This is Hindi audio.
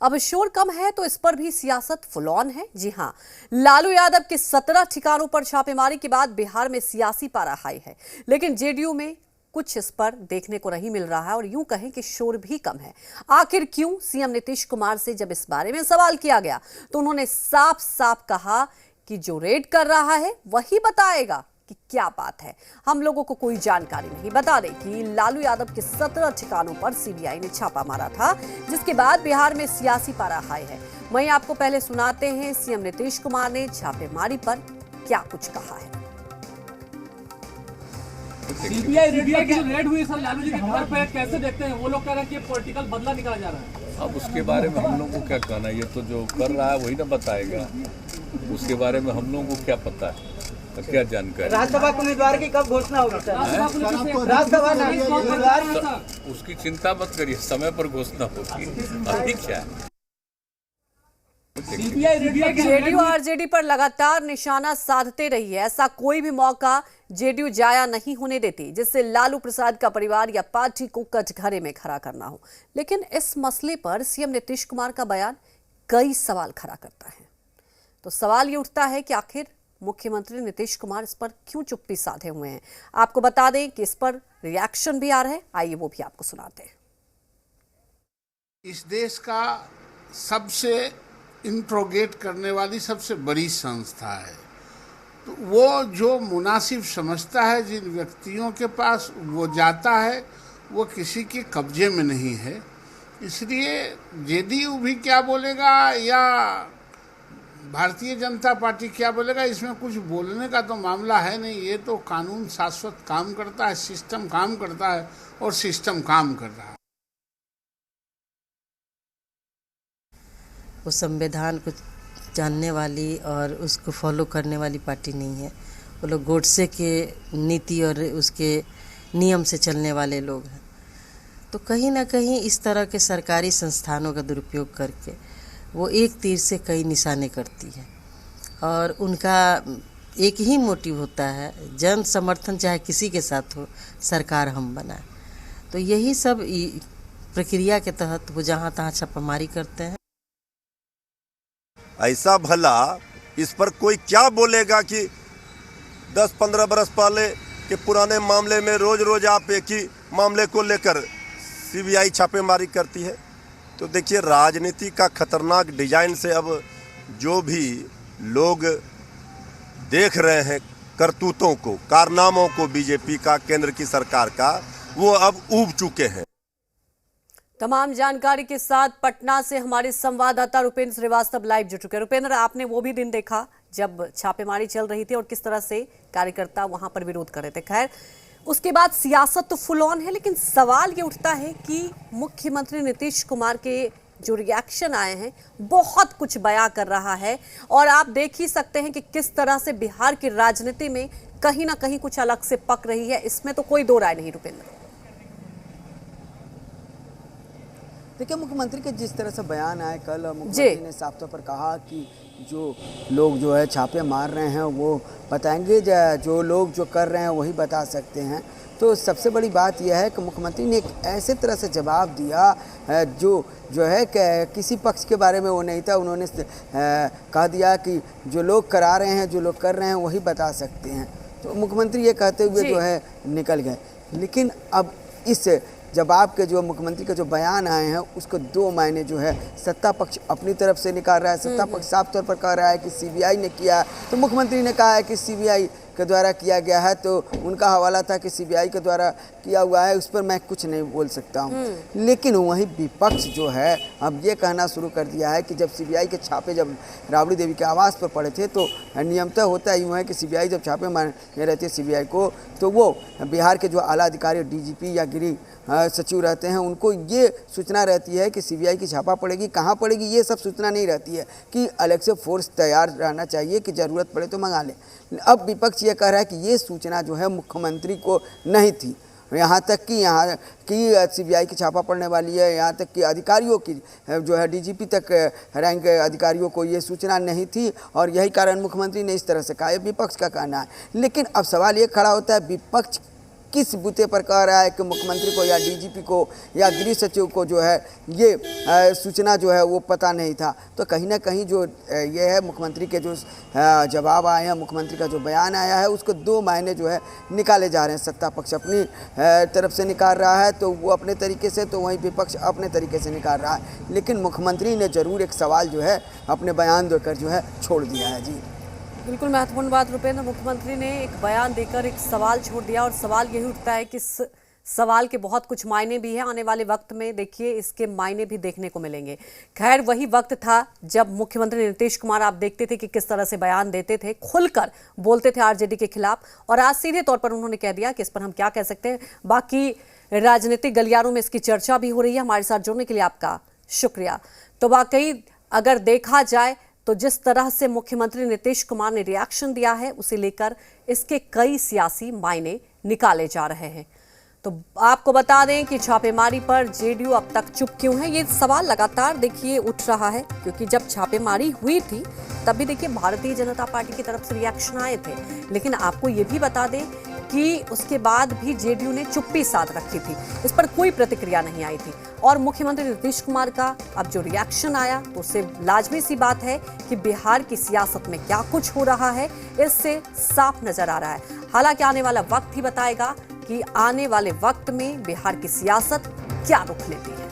अब शोर कम है तो इस पर भी सियासत फुल ऑन है। जी हां, लालू यादव के 17 ठिकानों पर छापेमारी के बाद बिहार में सियासी पारा हाई है, लेकिन जेडीयू में कुछ इस पर देखने को नहीं मिल रहा है और यूं कहें कि शोर भी कम है। आखिर क्यों? सीएम नीतीश कुमार से जब इस बारे में सवाल किया गया तो उन्होंने साफ साफ कहा कि जो रेड कर रहा है वही बताएगा कि क्या बात है, हम लोगों को कोई जानकारी नहीं। बता दें कि लालू यादव के 17 ठिकानों पर सीबीआई ने छापा मारा था, जिसके बाद बिहार में सियासी पारा हाई है। वहीं आपको पहले सुनाते हैं सीएम नीतीश कुमार ने छापेमारी पर क्या कुछ कहा है। सीबीआई रेड हुई सर लालू जी के घर पे, कैसे देखते हैं? वो लोग कह रहे हैं कि पॉलिटिकल बदला निकाला जा रहा है। अब उसके बारे में हम लोगों को क्या कहना, ये तो जो कर रहा है वही ना बताएगा। उसके बारे में हम लोगों को क्या पता है, क्या जानकारी। राज्यसभा के उम्मीदवार की कब घोषणा होगी सर? राज्यसभा उम्मीदवार उसकी चिंता मत करिए, समय पर घोषणा होगी। अभी क्या है, जेडीयू आरजेडी पर लगातार निशाना साधते रही है। ऐसा कोई भी मौका जेडीयू जाया नहीं होने देती जिससे लालू प्रसाद का परिवार या पार्टी को कटघरे में खड़ा करना हो। लेकिन इस मसले पर सीएम नीतीश कुमार का बयान कई सवाल खड़ा करता है। तो सवाल ये उठता है कि आखिर मुख्यमंत्री नीतीश कुमार इस पर क्यों चुप्पी साधे हुए हैं। आपको बता दें कि इस पर रिएक्शन भी आ रहा है, आइए वो भी आपको सुनाते हैं। इस देश का सबसे इंट्रोगेट करने वाली सबसे बड़ी संस्था है, तो वो जो मुनासिब समझता है जिन व्यक्तियों के पास वो जाता है, वो किसी के कब्जे में नहीं है। इसलिए जेडीयू भी क्या बोलेगा या भारतीय जनता पार्टी क्या बोलेगा, इसमें कुछ बोलने का तो मामला है नहीं। ये तो कानून शाश्वत काम करता है, सिस्टम काम करता है और सिस्टम काम कर रहा है। वो संविधान को जानने वाली और उसको फॉलो करने वाली पार्टी नहीं है। वो लोग गोडसे के नीति और उसके नियम से चलने वाले लोग हैं। तो कहीं ना कहीं इस तरह के सरकारी संस्थानों का दुरुपयोग करके वो एक तीर से कई निशाने करती है और उनका एक ही मोटिव होता है, जन समर्थन चाहे किसी के साथ हो, सरकार हम बनाए। तो यही सब प्रक्रिया के तहत वो जहाँ तहाँ छापामारी करते हैं। ऐसा भला इस पर कोई क्या बोलेगा कि 10-15 बरस पहले के पुराने मामले में रोज रोज आप एक ही मामले को लेकर सीबीआई छापेमारी करती है। तो देखिए, राजनीति का खतरनाक डिजाइन से अब जो भी लोग देख रहे हैं करतूतों को, कारनामों को बीजेपी का, केंद्र की सरकार का, वो अब ऊब चुके हैं। तमाम जानकारी के साथ पटना से हमारे संवाददाता रुपेंद्र श्रीवास्तव लाइव जुड़ चुके हैं। रुपेंद्र, आपने वो भी दिन देखा जब छापेमारी चल रही थी और किस तरह से कार्यकर्ता वहां पर विरोध कर रहे थे। खैर, उसके बाद सियासत तो फुल ऑन है, लेकिन सवाल ये उठता है कि मुख्यमंत्री नीतीश कुमार के जो रिएक्शन आए हैं बहुत कुछ बयां कर रहा है और आप देख ही सकते हैं कि किस तरह से बिहार की राजनीति में कहीं ना कहीं कुछ अलग से पक रही है। इसमें तो कोई दो राय नहीं। रुपेंद्र, देखिए, मुख्यमंत्री के जिस तरह से बयान आए कल, मुख्यमंत्री ने साफ तौर पर कहा कि जो लोग जो है छापे मार रहे हैं वो बताएंगे, जो लोग जो कर रहे हैं वही बता सकते हैं। तो सबसे बड़ी बात यह है कि मुख्यमंत्री ने एक ऐसे तरह से जवाब दिया जो है कि किसी पक्ष के बारे में वो नहीं था। उन्होंने कह दिया कि जो लोग करा रहे हैं, जो लोग कर रहे हैं वही बता सकते हैं। तो मुख्यमंत्री ये कहते हुए जो है निकल गए। लेकिन अब इस जवाब के जो मुख्यमंत्री के जो बयान आए हैं उसको दो मायने जो है सत्ता पक्ष अपनी तरफ से निकाल रहा है। सत्ता पक्ष साफ तौर पर कह रहा है कि सीबीआई ने किया, तो मुख्यमंत्री ने कहा है कि सीबीआई के द्वारा किया गया है। तो उनका हवाला था कि सीबीआई के द्वारा किया हुआ है, उस पर मैं कुछ नहीं बोल सकता हूँ। लेकिन वहीं विपक्ष जो है अब ये कहना शुरू कर दिया है कि जब सीबीआई के छापे जब राबड़ी देवी के आवास पर पड़े थे, तो नियमतः होता यूँ है कि सीबीआई जब छापे मारने रहते हैं सीबीआई को, तो वो बिहार के जो आला अधिकारी डीजीपी या गृह सचिव रहते हैं, उनको ये सूचना रहती है कि सीबीआई की छापा पड़ेगी, कहाँ पड़ेगी ये सब सूचना नहीं रहती है, कि अलग से फोर्स तैयार रहना चाहिए कि ज़रूरत पड़े तो मंगा लें। अब विपक्ष ये कह रहा है कि ये सूचना जो है मुख्यमंत्री को नहीं थी। यहाँ तक कि सीबीआई की छापा पड़ने वाली है, यहाँ तक कि अधिकारियों की जो है डीजीपी तक रैंक अधिकारियों को ये सूचना नहीं थी और यही कारण मुख्यमंत्री ने इस तरह से कहा। विपक्ष का कहना है। लेकिन अब सवाल ये खड़ा होता है विपक्ष किस बूते पर कह रहा है कि मुख्यमंत्री को या डीजीपी को या गृह सचिव को जो है ये सूचना जो है वो पता नहीं था। तो कहीं ना कहीं जो ये है मुख्यमंत्री के जो जवाब आए हैं, मुख्यमंत्री का जो बयान आया है, उसको दो मायने जो है निकाले जा रहे हैं। सत्ता पक्ष अपनी तरफ से निकाल रहा है तो वो अपने तरीके से, तो वहीं विपक्ष अपने तरीके से निकाल रहा है। लेकिन मुख्यमंत्री ने ज़रूर एक सवाल जो है अपने बयान देकर जो है छोड़ दिया है। जी बिल्कुल महत्वपूर्ण बात रुपेंद्र, मुख्यमंत्री ने एक बयान देकर एक सवाल छोड़ दिया और सवाल यही उठता है कि इस सवाल के बहुत कुछ मायने भी हैं। आने वाले वक्त में देखिए इसके मायने भी देखने को मिलेंगे। खैर वही वक्त था जब मुख्यमंत्री नीतीश कुमार, आप देखते थे कि किस तरह से बयान देते थे, खुलकर बोलते थे आरजेडी के खिलाफ, और आज सीधे तौर पर उन्होंने कह दिया कि इस पर हम क्या कह सकते हैं। बाकी राजनीतिक गलियारों में इसकी चर्चा भी हो रही है। हमारे साथ जुड़ने के लिए आपका शुक्रिया। तो वाकई अगर देखा जाए तो जिस तरह से मुख्यमंत्री नीतीश कुमार ने रिएक्शन दिया है, उसे लेकर इसके कई सियासी मायने निकाले जा रहे हैं। तो आपको बता दें कि छापेमारी पर जेडीयू अब तक चुप क्यों है, ये सवाल लगातार देखिए उठ रहा है, क्योंकि जब छापेमारी हुई थी तब भी देखिए भारतीय जनता पार्टी की तरफ से रिएक्शन आए थे। लेकिन आपको ये भी बता दें कि उसके बाद भी जेडीयू ने चुप्पी साध रखी थी, इस पर कोई प्रतिक्रिया नहीं आई थी। और मुख्यमंत्री नीतीश कुमार का अब जो रिएक्शन आया तो उससे लाजमी सी बात है कि बिहार की सियासत में क्या कुछ हो रहा है, इससे साफ नजर आ रहा है। हालांकि आने वाला वक्त ही बताएगा कि आने वाले वक्त में बिहार की सियासत क्या रुख लेती है।